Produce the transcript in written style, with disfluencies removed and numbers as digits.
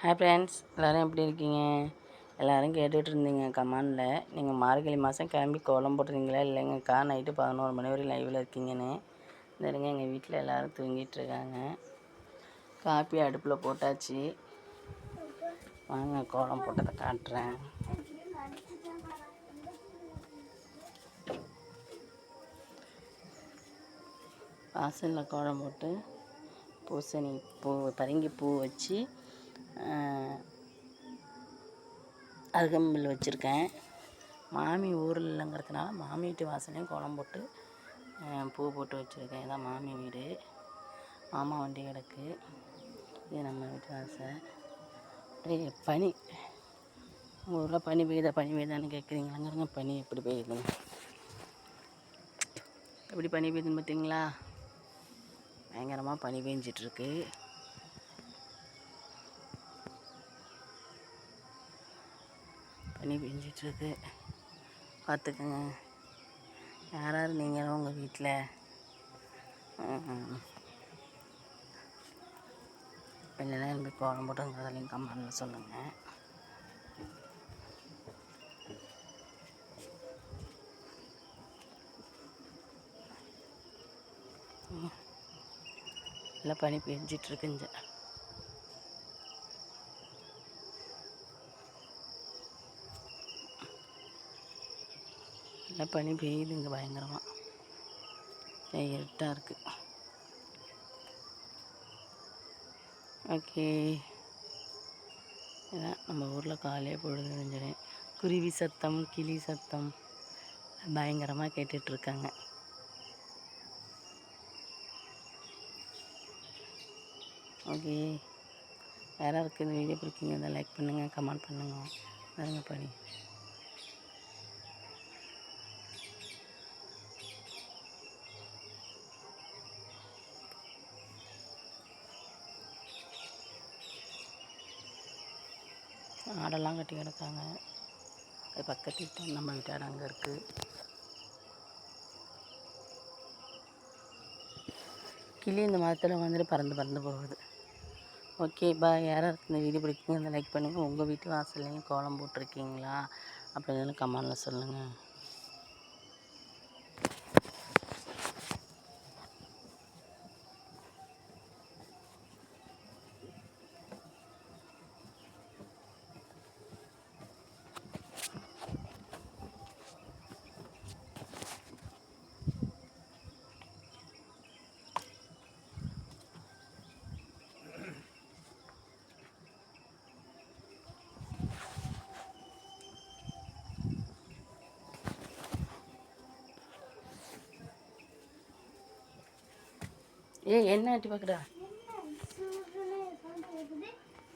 Hi friends, எல்லோரும் எப்படி இருக்கீங்க? எல்லோரும் கேட்டுகிட்டு இருந்தீங்க கமெண்டில், நீங்கள் மார்கழி மாதம் கிளம்பி கோலம் போட்டுறீங்களா? இல்லைங்கக்கா, நைட்டு 11 மணி வரையும் லைவில் இருக்கீங்கன்னு. இருங்க, எங்கள் வீட்டில் எல்லோரும் தூங்கிட்டுருக்காங்க. காப்பி அடுப்பில் போட்டாச்சு. வாங்க கோலம் போட்டதை காட்டுறேன். வாசலில் கோலம் போட்டு பூசணி பூ, பரங்கி பூ வச்சு அருகம்புல் வச்சுருக்கேன். மாமி ஊரில் இல்லைங்கிறதுனால மாமி வீட்டு வாசலையும் கோலம் போட்டு பூ போட்டு வச்சுருக்கேன். இதான் மாமி வீடு. மாமா வண்டி கிடக்கு. இது நம்ம வீட்டு வாசல். அப்படியே பனி, உங்கள் ஊரில் பனி பெய்யுதான்னு கேட்குறீங்களாங்கிறங்க. பனி எப்படி பெய்யுதுங்க, எப்படி பனி பெய்யுதுன்னு பார்த்தீங்களா? பயங்கரமாக பனி பெஞ்சிட்ருக்கு. பனி பெஞ்சிட்ருக்கு, பார்த்துக்குங்க. யாராவது நீங்களும் உங்கள் வீட்டில் இல்லைன்னா எனக்கு கோலம் போட்டுங்கிறதையும் கமெண்ட்டில் சொல்லுங்கள். நல்லா பனி பெஞ்சிட்ருக்குங்க. நல்லா பனி பெய்யுதுங்க பயங்கரமாக. இருட்டாக இருக்குது. ஓகே, இதான் நம்ம ஊரில் காலையே பொழுது விடிஞ்சிடும். குருவி சத்தம், கிளி சத்தம் பயங்கரமாக கேட்டுட்ருக்காங்க. ஓகே, யாராருக்கு இந்த வீடியோ பிடிக்குங்க, இதை லைக் பண்ணுங்கள், கமெண்ட் பண்ணுங்கள். பாருங்க பனி. ஆடெல்லாம் கட்டி கிடக்காங்க. அது பக்கத்து வீட்டு நம்ம வீட்டாடு அங்கே இருக்குது. கிளி இந்த மரத்தில் வந்துட்டு பறந்து போகுது. Okay bye. யாராருக்கு இந்த வீடியோ பிடிக்குங்க, இந்த லைக் பண்ணுங்கள். உங்கள் வீட்டு வாசல்லையும் கோலம் போட்டிருக்கீங்களா அப்படின்னு கமெண்டில் சொல்லுங்கள். என்ன ஆட்டி பார்க்குறா?